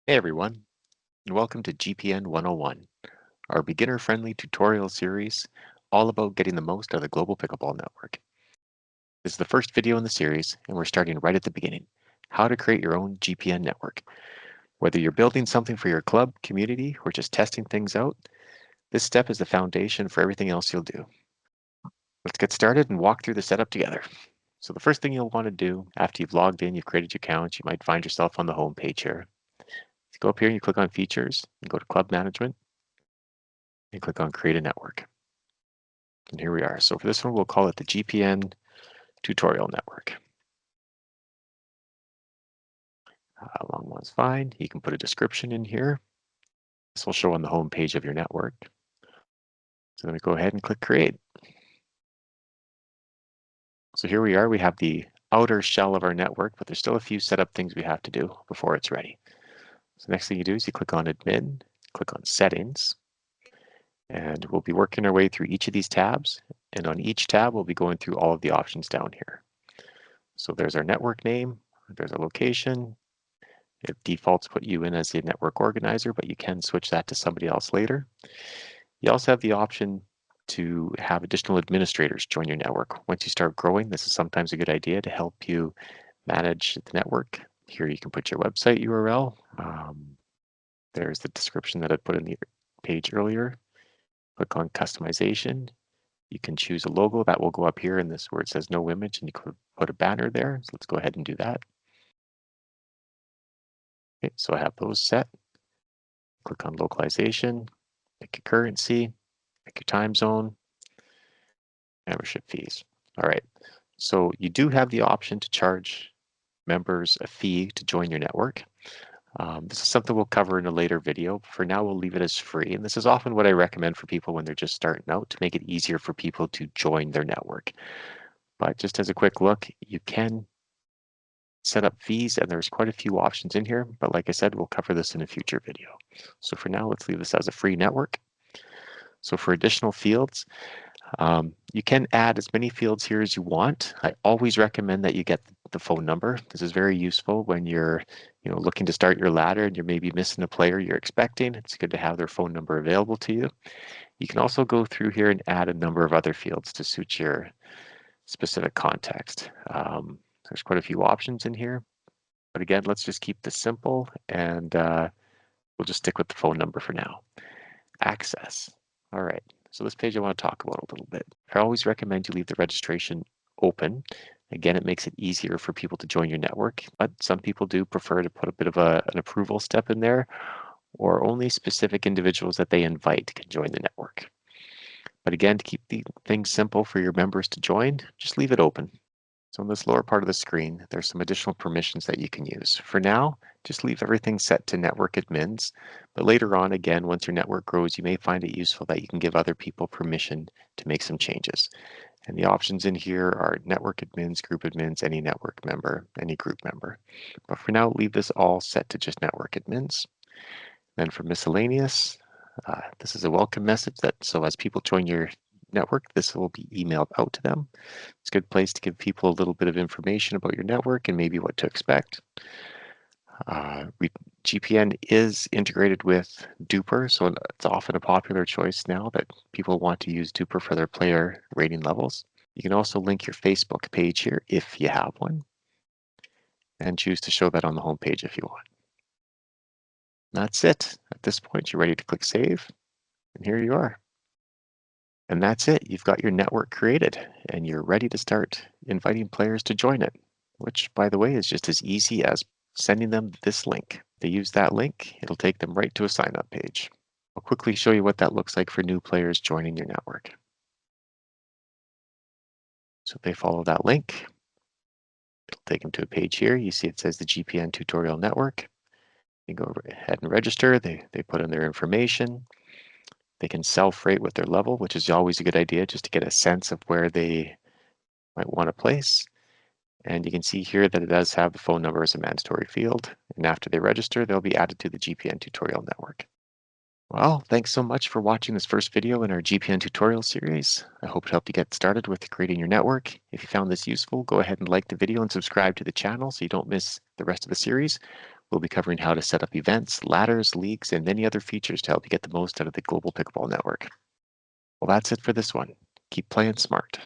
Hey everyone, and welcome to GPN 101, our beginner-friendly tutorial series all about getting the most out of the Global Pickleball Network. This is the first video in the series, and we're starting right at the beginning, how to create your own GPN network. Whether you're building something for your club, community, or just testing things out, this step is the foundation for everything else you'll do. Let's get started and walk through the setup together. So the first thing you'll want to do after you've logged in, you've created your account, you might find yourself on the home page here. You go up here and you click on Features, and go to Club Management, and click on Create a Network. And here we are. So for this one, we'll call it the GPN Tutorial Network. Long one's fine. You can put a description in here. This will show on the home page of your network. So then we go ahead and click Create. So here we are. We have the outer shell of our network, but there's still a few setup things we have to do before it's ready. So next thing you do is you click on Admin, click on Settings, and we'll be working our way through each of these tabs. And on each tab, we'll be going through all of the options down here. So there's our network name, there's our location. It defaults put you in as the network organizer, but you can switch that to somebody else later. You also have the option to have additional administrators join your network. Once you start growing, this is sometimes a good idea to help you manage the network. Here you can put your website URL. There's the description that I put in the page earlier. Click on customization. You can choose a logo that will go up here in this where it says no image, and you could put a banner there. So let's go ahead and do that. Okay, so I have those set. Click on localization, pick your currency, pick your time zone, membership fees. All right, so you do have the option to charge members a fee to join your network. This is something we'll cover in a later video. For now, we'll leave it as free. And this is often what I recommend for people when they're just starting out to make it easier for people to join their network. But just as a quick look, you can set up fees, and there's quite a few options in here. But like I said, we'll cover this in a future video. So for now, let's leave this as a free network. So for additional fields, you can add as many fields here as you want. I always recommend that you get the phone number. This is very useful when you're looking to start your ladder and you're maybe missing a player you're expecting. It's good to have their phone number available to you. You can also go through here and add a number of other fields to suit your specific context. There's quite a few options in here. But again, let's just keep this simple, and we'll just stick with the phone number for now. Access. All right. So this page I want to talk about a little bit. I always recommend you leave the registration open. Again, it makes it easier for people to join your network, but some people do prefer to put a bit of an approval step in there, or only specific individuals that they invite can join the network. But again, to keep the things simple for your members to join, just leave it open. So in this lower part of the screen, there's some additional permissions that you can use. For now, just leave everything set to network admins, but later on, again, once your network grows, you may find it useful that you can give other people permission to make some changes. And the options in here are network admins, group admins, any network member, any group member. But for now, leave this all set to just network admins. Then for miscellaneous, this is a welcome message so as people join your network, this will be emailed out to them. It's a good place to give people a little bit of information about your network and maybe what to expect. GPN is integrated with Duper, so it's often a popular choice now that people want to use Duper for their player rating levels. You can also link your Facebook page here if you have one, and choose to show that on the home page if you want. That's it. At this point, you're ready to click Save, and here you are. And that's it. You've got your network created, and you're ready to start inviting players to join it, which, by the way, is just as easy as sending them this link. They use that link, it'll take them right to a sign-up page. I'll quickly show you what that looks like for new players joining your network. So if they follow that link, it'll take them to a page here. You see it says the GPN Tutorial Network. They go ahead and register. They put in their information. They can self-rate with their level, which is always a good idea just to get a sense of where they might want to place. And you can see here that it does have the phone number as a mandatory field. And after they register, they'll be added to the GPN tutorial network. Well, thanks so much for watching this first video in our GPN tutorial series. I hope it helped you get started with creating your network. If you found this useful, go ahead and like the video and subscribe to the channel so you don't miss the rest of the series. We'll be covering how to set up events, ladders, leagues, and many other features to help you get the most out of the global pickleball network. Well, that's it for this one. Keep playing smart.